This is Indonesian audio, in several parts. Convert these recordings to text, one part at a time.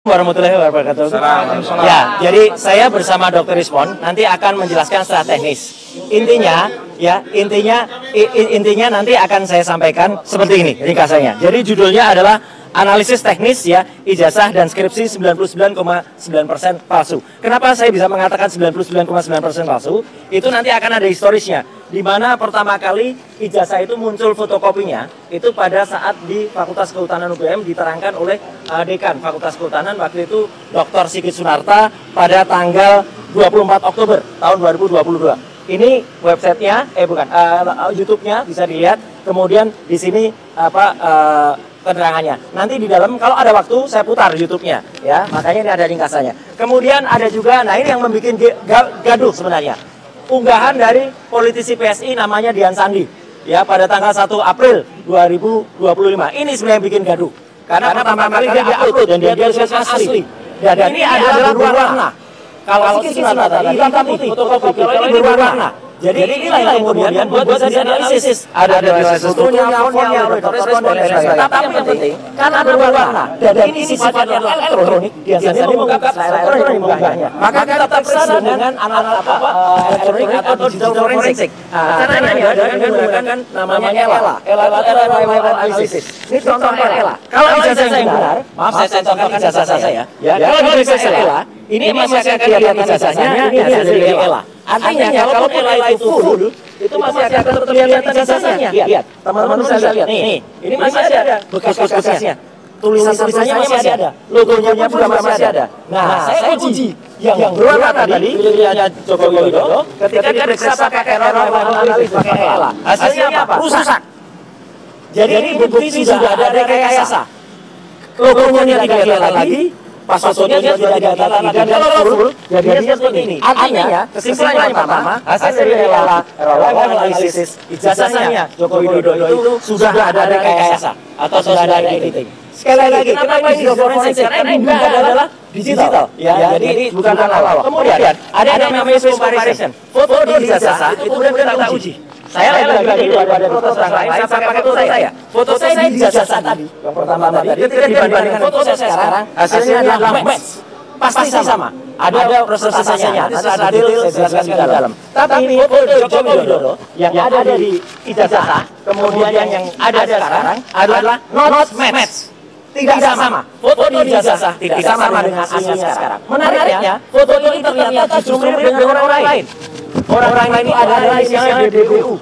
Warahmatullahi wabarakatuh. Ya, jadi saya bersama Dr. Rizpon nanti akan menjelaskan secara teknis. Intinya nanti akan saya sampaikan seperti ini ringkasannya. Jadi judulnya adalah analisis teknis ya ijazah dan skripsi 99,9% palsu. Kenapa saya bisa mengatakan 99,9% palsu? Itu nanti akan ada historisnya. Di mana pertama kali ijazah itu muncul fotokopinya itu pada saat di Fakultas Kehutanan UGM diterangkan oleh Dekan Fakultas Kehutanan waktu itu Dr. Sigit Sunarta pada tanggal 24 Oktober tahun 2022. Ini websitenya, YouTube-nya bisa dilihat. Kemudian di sini keterangannya. Nanti di dalam kalau ada waktu saya putar YouTube-nya, ya. Makanya ini ada ringkasannya. Kemudian ada juga, nah ini yang membuat gaduh sebenarnya. Unggahan dari politisi PSI namanya Dian Sandi, ya pada tanggal 1 April 2025. Ini sebenarnya yang bikin gaduh. Karena pertama kali dia upload dan dia asli. Dan ini adalah berwarna. Kalau Sigit Sunarta tadi hitam putih, fotokopi, kalau ini berwarna. Jadi inilah yang kemudian buat saya analisis. Ada strukturnya, fonnya, respon dan lain-lain. Tapi yang penting karena berwarna dan ini sifatnya elektronik, biasanya mengungkap elektronik mengunggahnya. Maka kita periksa dengan elektronik atau digital forensik. Caranya dengan menggunakan namanya ELA analysis. Ini contoh ELA. Kalau ijazah saya benar, maaf saya contohkan ijazah saya. Kalau diperiksa ELA, ini masih akan kelihatan ijazahnya, ini hasil dari ELA. Artinya kalau ELA itu full, itu masih akan terlihat ijazahnya. Lihat, teman-teman bisa lihat. Nih, ini masih ada bekas-bekasnya. Tulisan-tulisannya masih ada. Logonya juga masih ada. Nah, saya uji yang berwarna tadi, pilihannya Joko Widodo, ketika diperiksa pakai analis pakai ELA. Hasilnya apa? Rusak. Jadi ini bukti sudah ada rekayasa. Logonya tidak kelihatan lagi. Passwordnya sudah tidak lagi dan kalau full jadinya seperti ini. Artinya kesimpulan yang pertama hasil dari ELA analisis ijazahnya Joko Widodo itu sudah ada rekayasa atau sudah ada editing. Sekali lagi, kenapa ini digital forensik? Karena ini adalah digital, ya. Jadi ini bukan analog. Kemudian ada yang namanya swiss comparison. Foto di ijazah itu kemudian kita uji. Saya lagi daripada foto orang lain, saya pakai foto saya. Foto saya di ijazah tadi, yang pertama tadi, ketika dibandingkan foto saya sekarang, hasilnya adalah match. Pasti sama. Ada prosesnya, nanti secara detail saya jelaskan di dalam. Tapi foto Joko Widodo yang ada di ijazah, kemudian yang ada sekarang adalah not match. Tidak sama. Foto di ijazah tidak sama dengan aslinya sekarang. Menariknya, foto ini ternyata justru mirip dengan orang lain. Orang lain itu adalah yang DBU.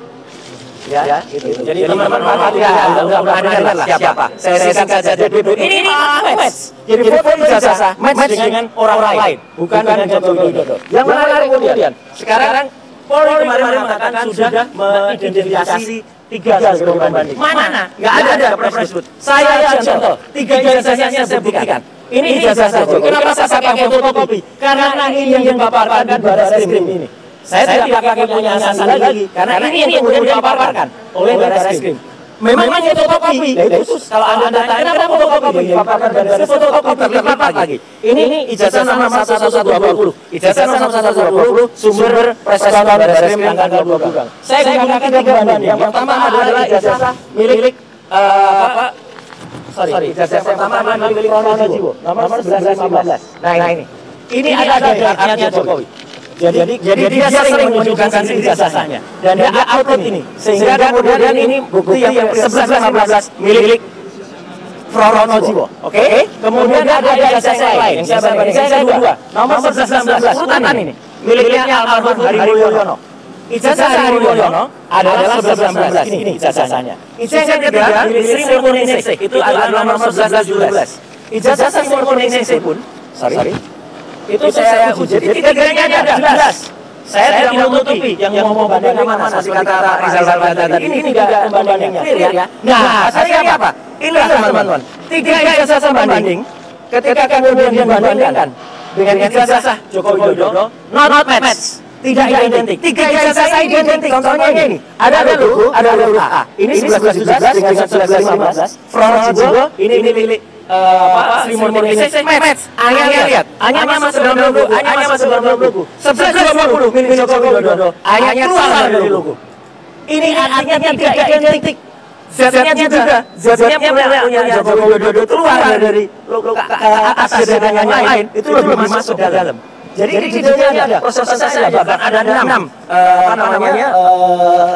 Ya, itu. Jadi teman-teman udah dengar lah siapa. Saya singkat saja DBU. Ini match. Jadi foto ijazah match dengan orang lain, bukan dengan Joko Widodo. Yang menarik kemudian, sekarang Polri kemarin mengatakan sudah mengidentifikasi 3 hasil pembanding. Mana? Nggak ada press disebut. Saya contoh, 3 ijazahnya saya buktikan. Ini ijazah saja. Kenapa saya pakai fotokopi? Karena ini yang dipaparkan Barreskrim ini. Saya tidak pakai punya asal lagi, karena ini yang kemudian dipaparkan oleh Barreskrim. Memang ini fotokopi. Khusus kalau Anda tanya kenapa fotokopi dipaparkan Barreskrim, fotokopi terlipat lagi. Ini ijazah nomor 1120. Ijazah nomor 1120 sumber prestasi Barreskrim tanggal 22. Saya gunakan 3 pembanding. Yang pertama adalah ijazah milik ijazah yang pertama adalah milik Rono Jiwo, nomor 1115. Nah ini. Ini ada guide-nya Jokowi. Jadi dia sering menunjukkan ijazahnya dan dia upload ini sehingga kemudian ini bukti yang 1115 milik Rono Jiwo. Oke? Kemudian ada ijazah lain yang saya bandingkan. Saya 2 nomor 1116 urutan ini miliknya almarhum Hari Mulyono. Ijazah Hari Mulyono adalah 1116 ini ijazahnya. Ijazah yang ketiga milik Sri Mulyani itu adalah nomor 1117. Ijazah Sri Mulyani pun itu saya uji. Jadi 3-tiganya ada jelas. Saya tidak menutupi yang mau bandingkan mana. Masih kata Pak Rizal Sabanda tadi. Ini tidak pembandingnya. Clear ya? Nah, hasilnya apa? Inilah teman-teman. 3 ijazah pembanding. Ketika kemudian dibandingkan dengan ijazah Joko Widodo, not match. Tidak identik. 3 ijazah saya identik. Contohnya ini. Ada logo, ada huruf A. Ini 1117 dengan 1115. Rono Jiwo, ini milik Sri Mulyani match. A-nya lihat. A-nya masuk dalam logo. A-nya masuk dalam logo. 1120 milik Joko Widodo. A-nya keluar dari logo. Ini artinya tidak identik. Z-nya juga. Z-nya punya Joko Widodo keluar dari atas Z-nya yang lain, itu lebih masuk ke dalam. Jadi idenya ada, prosesnya ada, bahkan ada 6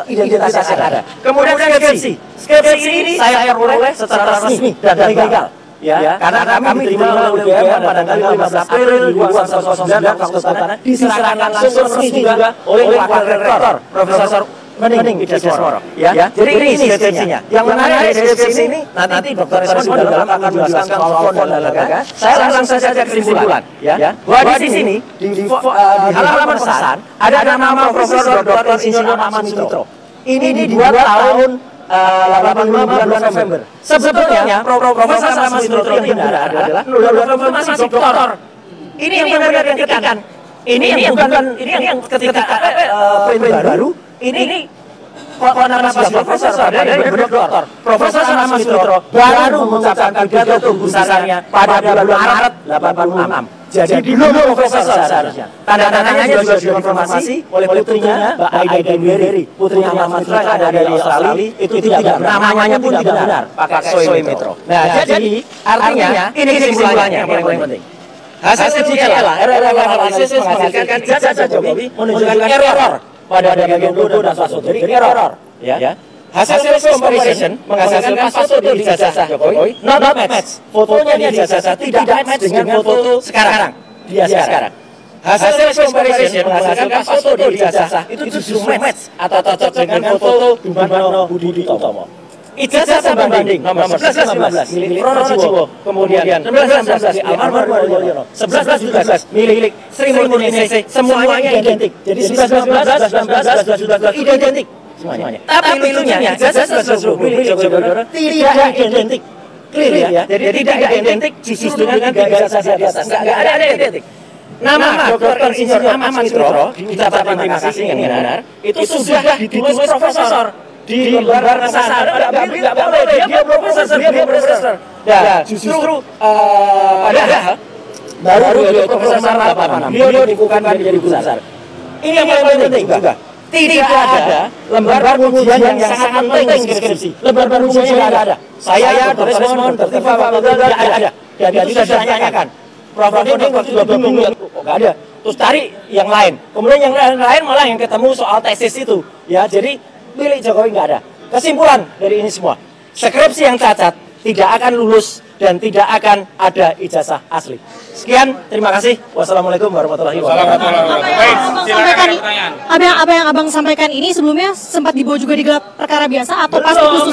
identitas yang ada. Kemudian skripsi. Skripsi ini saya peroleh secara resmi dan legal. Ya, karena kami diterima oleh UGM pada tanggal 15 April 2009 Fakultas Kehutanan, diserahkan langsung resmi juga oleh Wakil Rektor Profesor Mening Idesmoro. Ya, jadi ini skripsinya. Yang menarik dari skripsi ini, nanti Dr. Esmond di dalam akan menjelaskan soal font dan laga. Saya langsung saja kesimpulan, ya, bahwa di sini di halaman pesan ada nama Profesor Dr. Insinyur Ahmad Sutro. Ini dibuat tahun 85 bulan November. Sebetulnya Profesor Ahmad Sutro yang benar adalah masih doktor. Ini yang benar yang ditekan. Ini yang ketika print baru. Ini kok nama Profesor ada yang berdoktor. Profesor Ahmad Sutro baru mengucapkan pidato besarnya pada bulan Maret 86. Jadi belum profesor seharusnya. Tanda-tandanya juga sudah dikonfirmasi oleh putrinya, Mbak Aida Dewi, putrinya Ahmad Sutro yang ada dari Australia. Itu tidak benar. Namanya pun tidak benar. Pakai Soe Metro. Nah, jadi artinya ini kesimpulannya yang paling penting. Hasil CLA, analisis menghasilkan ijazah Jokowi menunjukkan error pada bagian logo dan password. Jadi error, ya. Hasil comparison menghasilkan password di ijazah Jokowi not match. Fotonya di ijazah tidak match dengan foto sekarang. Dia sekarang. Hasil comparison menghasilkan password di ijazah itu justru match atau cocok dengan foto Bambang Budi Utomo. Ijazah banding nomor 11-15 milik Pronojiwo, kemudian 19-19 di Almarhum Mulyono, 11-17 milik Sri Mulyani, semuanya identik. Jadi 11-12 identik semuanya. Tapi lucunya ijazah 11 milik Joko Widodo tidak identik. Clear ya? Jadi tidak identik justru dengan 3 ijazah di atas. Enggak ada identik. Nama Dr. Insinyur Ahmad Sutro di ucapan terima kasih yang benar itu sudah ditulis profesor di lembar kesasar. Tidak boleh, dia profesor. Nah, justru padahal baru beliau profesor 86, beliau dikukuhkan menjadi guru besar. Ini yang paling penting juga. Tidak ada lembar ujian yang sangat penting skripsi. Lembar ujian yang ada. Saya, Dr. Esmond, Dr. tidak ada. Dan itu sudah ditanyakan. Prof. Doding waktu juga bingung, kok nggak ada. Terus cari yang lain. Kemudian yang lain malah yang ketemu soal tesis itu. Ya, jadi milik Jokowi nggak ada. Kesimpulan dari ini semua, skripsi yang cacat tidak akan lulus dan tidak akan ada ijazah asli. Sekian, terima kasih. Wassalamualaikum warahmatullahi wabarakatuh. Apa yang abang sampaikan ini sebelumnya sempat dibawa juga di gelar perkara biasa atau pas putus?